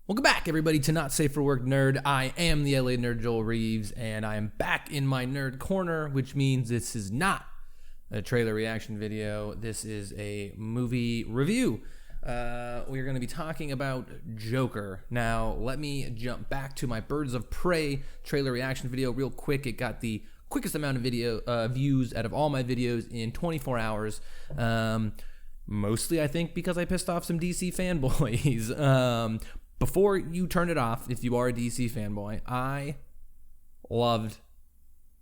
Welcome back, everybody, to Not Safe for Work Nerd. I am the LA Nerd Joel Reeves, and I am back in my nerd corner, which means this is not a trailer reaction video. This is a movie review. We're going to be talking about Joker. Now, let me jump back to my Birds of Prey trailer reaction video real quick. It got the quickest amount of video views out of all my videos in 24 hours. Mostly, I think, because I pissed off some DC fanboys. Before you turn it off, if you are a DC fanboy, I loved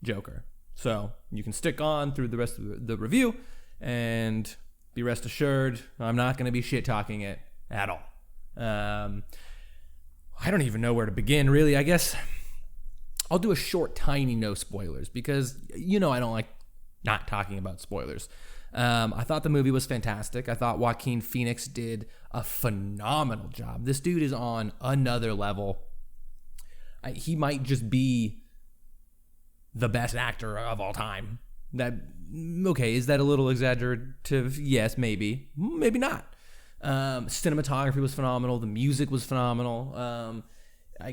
Joker. So you can stick on through the rest of the review and be rest assured I'm not going to be shit-talking it at all. I don't even know where to begin, really. I guess I'll do a short, tiny no spoilers because, I don't like not talking about spoilers. I thought the movie was fantastic. I thought Joaquin Phoenix did a phenomenal job. This dude is on another level. He might just be the best actor of all time. Is that a little exaggerative? Yes, maybe. Maybe not. Cinematography was phenomenal. The music was phenomenal.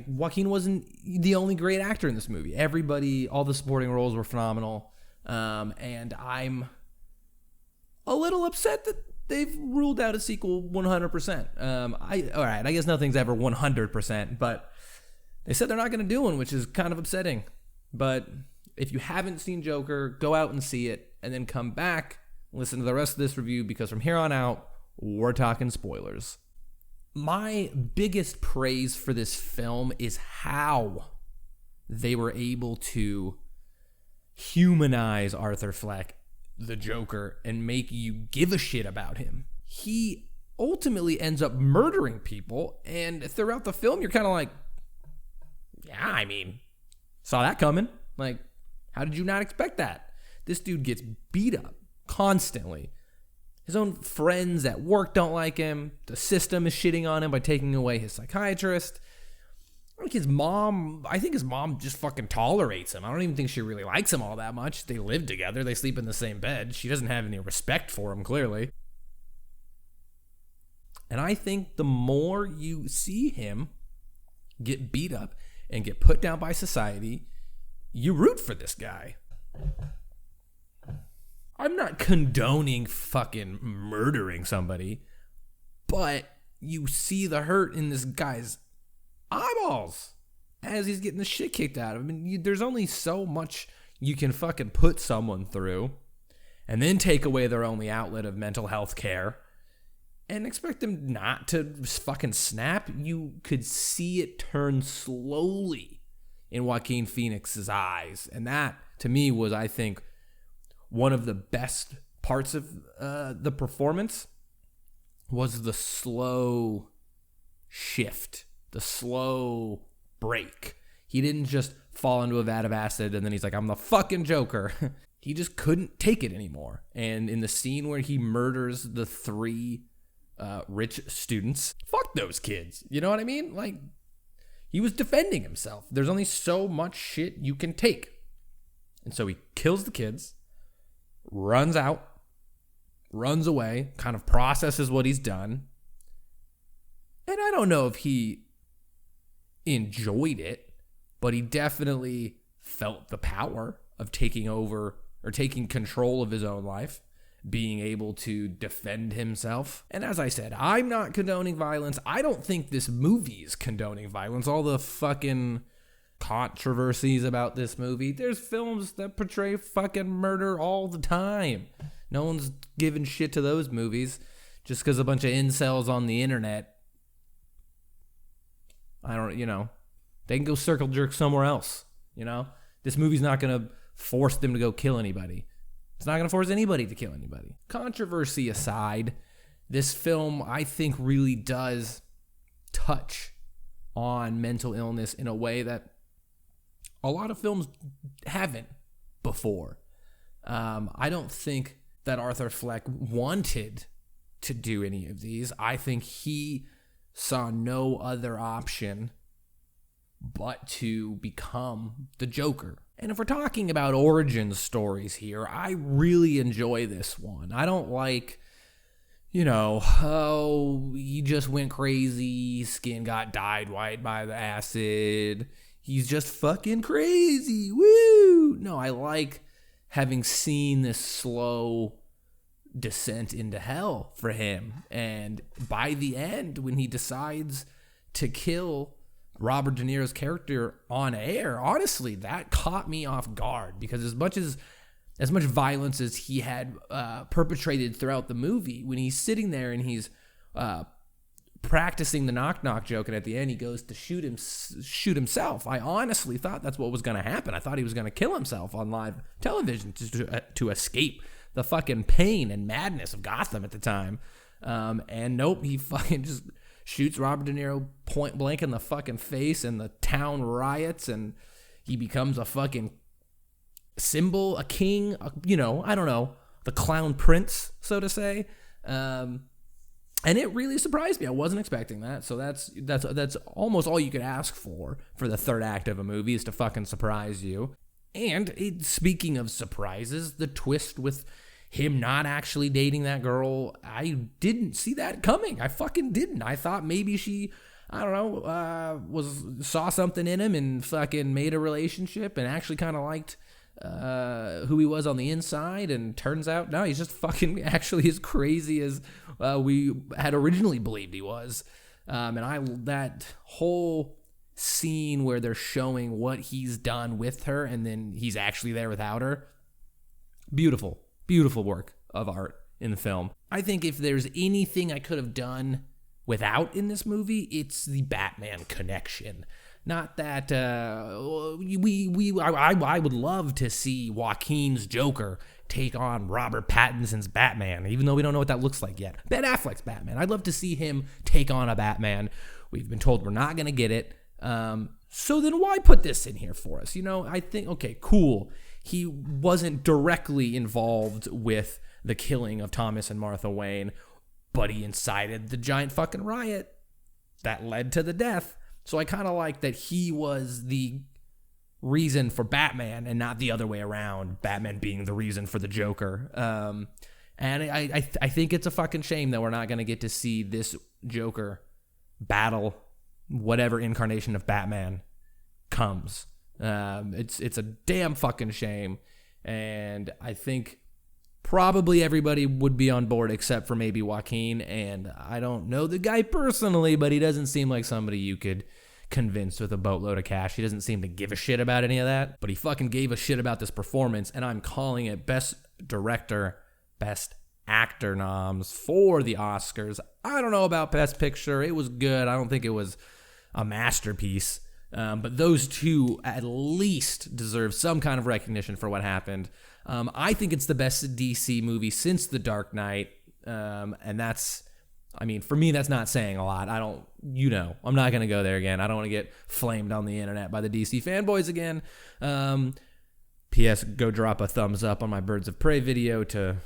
Joaquin wasn't the only great actor in this movie. Everybody, all the supporting roles were phenomenal. And I'm a little upset that they've ruled out a sequel 100%. All right, I guess nothing's ever 100%, but they said they're not going to do one, which is kind of upsetting. But if you haven't seen Joker, go out and see it, and then come back, listen to the rest of this review, because from here on out, we're talking spoilers. My biggest praise for this film is how they were able to humanize Arthur Fleck, the Joker, and make you give a shit about him. He ultimately ends up murdering people, and throughout the film, you're kind of like, saw that coming. Like, how did you not expect that? This dude gets beat up constantly. His own friends at work don't like him. The system is shitting on him by taking away his psychiatrist. I think his mom just fucking tolerates him. I don't even think she really likes him all that much. They live together. They sleep in the same bed. She doesn't have any respect for him, clearly. And I think the more you see him get beat up and get put down by society, you root for this guy. I'm not condoning fucking murdering somebody, but you see the hurt in this guy's eyeballs as he's getting the shit kicked out of him. There's only so much you can fucking put someone through and then take away their only outlet of mental health care and expect them not to fucking snap. You could see it turn slowly in Joaquin Phoenix's eyes, and that to me was, I think, one of the best parts of the performance was the slow shift, the slow break. He didn't just fall into a vat of acid and then he's like, I'm the fucking Joker. He just couldn't take it anymore. And in the scene where he murders the three rich students, fuck those kids. You know what I mean? Like, he was defending himself. There's only so much shit you can take. And so he kills the kids, runs out, runs away, kind of processes what he's done. And I don't know if he enjoyed it, but he definitely felt the power of taking over or taking control of his own life, being able to defend himself. And as I said, I'm not condoning violence. I don't think this movie is condoning violence. All the fucking controversies about this movie, there's films that portray fucking murder all the time. No one's giving shit to those movies just because a bunch of incels on the internet, they can go circle jerk somewhere else. This movie's not going to force them to go kill anybody. It's not going to force anybody to kill anybody. Controversy aside, this film, I think, really does touch on mental illness in a way that a lot of films haven't before. I don't think that Arthur Fleck wanted to do any of these. I think he saw no other option but to become the Joker. And if we're talking about origin stories here, I really enjoy this one. I don't like, oh, he just went crazy, skin got dyed white by the acid. He's just fucking crazy. Woo! No, I like having seen this slow descent into hell for him. And by the end, when he decides to kill Robert De Niro's character on air, honestly, that caught me off guard, because as much violence as he had perpetrated throughout the movie, when he's sitting there and he's practicing the knock-knock joke, and at the end he goes to shoot himself, I honestly thought that's what was going to happen. I thought he was going to kill himself on live television to escape the fucking pain and madness of Gotham at the time. And nope, he fucking just shoots Robert De Niro point blank in the fucking face, and the town riots, and he becomes a fucking symbol, a king, I don't know, the clown prince, so to say. And it really surprised me. I wasn't expecting that. So that's almost all you could ask for the third act of a movie, is to fucking surprise you. And speaking of surprises, the twist with him not actually dating that girl, I didn't see that coming. I fucking didn't. I thought maybe she, I don't know, saw something in him and fucking made a relationship and actually kind of liked who he was on the inside, and turns out no, he's just fucking actually as crazy as we had originally believed he was. And that whole scene where they're showing what he's done with her, and then he's actually there without her, beautiful work of art in the film. I think if there's anything I could have done without in this movie, it's the Batman connection. Not that I would love to see Joaquin's Joker take on Robert Pattinson's Batman, even though we don't know what that looks like yet. Ben Affleck's Batman, I'd love to see him take on a Batman. We've been told we're not going to get it. So then why put this in here for us? I think, okay, cool. He wasn't directly involved with the killing of Thomas and Martha Wayne, but he incited the giant fucking riot that led to the death. So I kind of like that he was the reason for Batman and not the other way around, Batman being the reason for the Joker. And I think it's a fucking shame that we're not going to get to see this Joker battle whatever incarnation of Batman comes. It's a damn fucking shame. And I think probably everybody would be on board except for maybe Joaquin, and I don't know the guy personally, but he doesn't seem like somebody you could convince with a boatload of cash. He doesn't seem to give a shit about any of that, but he fucking gave a shit about this performance, and I'm calling it Best Director, Best Actor noms for the Oscars. I don't know about Best Picture. It was good. I don't think it was a masterpiece, but those two at least deserve some kind of recognition for what happened. I think it's the best DC movie since The Dark Knight, and that's, for me, that's not saying a lot. I'm not going to go there again. I don't want to get flamed on the internet by the DC fanboys again. P.S. Go drop a thumbs up on my Birds of Prey video to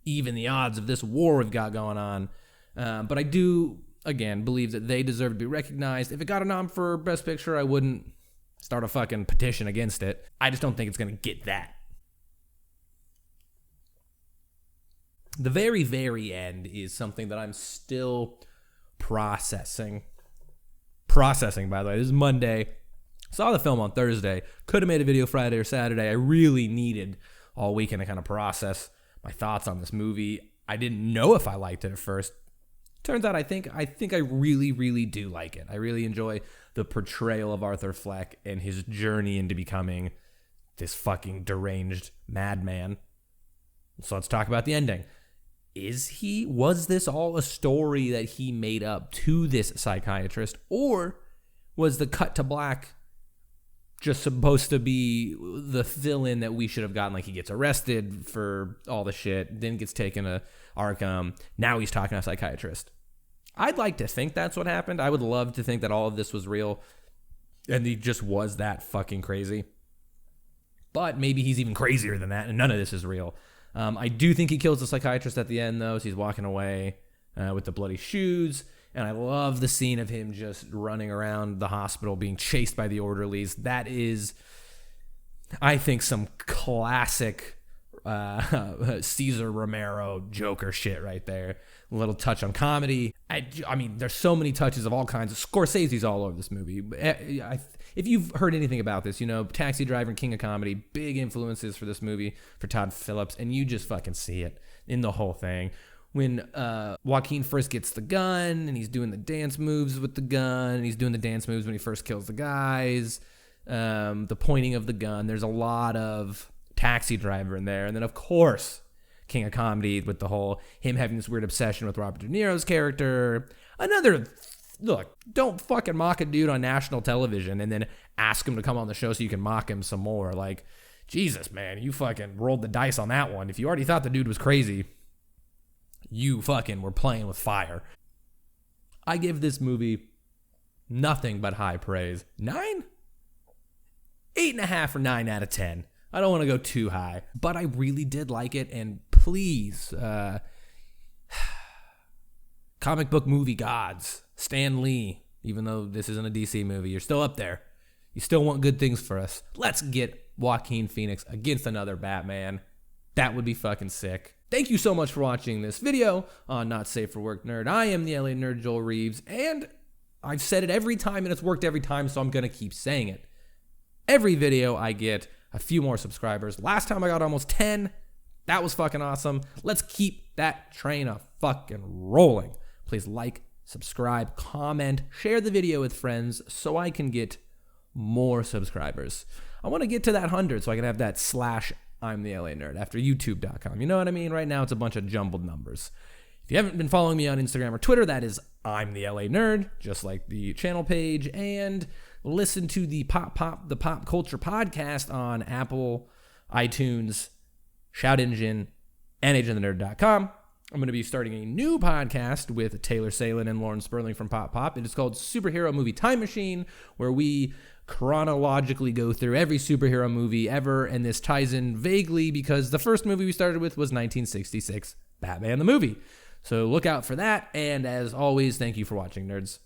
even the odds of this war we've got going on. But I do, again, believe that they deserve to be recognized. If it got a nom for Best Picture, I wouldn't start a fucking petition against it. I just don't think it's going to get that. The very, very end is something that I'm still processing. Processing, by the way. This is Monday. Saw the film on Thursday. Could have made a video Friday or Saturday. I really needed all weekend to kind of process my thoughts on this movie. I didn't know if I liked it at first. Turns out I think I really, really do like it. I really enjoy the portrayal of Arthur Fleck and his journey into becoming this fucking deranged madman. So let's talk about the ending. Was this all a story that he made up to this psychiatrist, or was the cut to black just supposed to be the fill-in that we should have gotten? Like, he gets arrested for all the shit, then gets taken to Arkham, now he's talking to a psychiatrist. I'd like to think that's what happened. I would love to think that all of this was real and he just was that fucking crazy. But maybe he's even crazier than that and none of this is real. I do think he kills the psychiatrist at the end, though, so he's walking away with the bloody shoes. And I love the scene of him just running around the hospital being chased by the orderlies. That is, I think, some classic Caesar Romero Joker shit right there. A little touch on comedy. I mean, there's so many touches of all kinds. Scorsese's all over this movie. If you've heard anything about this, Taxi Driver and King of Comedy, big influences for this movie for Todd Phillips, and you just fucking see it in the whole thing. When Joaquin first gets the gun, and he's doing the dance moves with the gun, and he's doing the dance moves when he first kills the guys, the pointing of the gun, there's a lot of Taxi Driver in there. And then, of course, King of Comedy with the whole him having this weird obsession with Robert De Niro's character. Look, don't fucking mock a dude on national television and then ask him to come on the show so you can mock him some more. Like, Jesus, man, you fucking rolled the dice on that one. If you already thought the dude was crazy, you fucking were playing with fire. I give this movie nothing but high praise. 9? 8.5 or 9 out of 10. I don't want to go too high, but I really did like it. And please, comic book movie gods, Stan Lee, even though this isn't a DC movie, you're still up there. You still want good things for us. Let's get Joaquin Phoenix against another Batman. That would be fucking sick. Thank you so much for watching this video on Not Safe for Work Nerd. I am the LA Nerd Joel Reeves, and I've said it every time, and it's worked every time, so I'm going to keep saying it. Every video I get a few more subscribers. Last time I got almost 10. That was fucking awesome. Let's keep that train a fucking rolling. Please like, subscribe, comment, share the video with friends so I can get more subscribers. I want to get to that 100 so I can have that / I'm the LA Nerd after youtube.com. You know what I mean? Right now it's a bunch of jumbled numbers. If you haven't been following me on Instagram or Twitter, that is I'm the LA Nerd, just like the channel page, and listen to the Pop Culture Podcast on Apple, iTunes, Shout Engine, and agentofthenerd.com. I'm going to be starting a new podcast with Taylor Salen and Lauren Sperling from Pop. It is called Superhero Movie Time Machine, where we chronologically go through every superhero movie ever, and this ties in vaguely because the first movie we started with was 1966, Batman the movie. So look out for that, and as always, thank you for watching, nerds.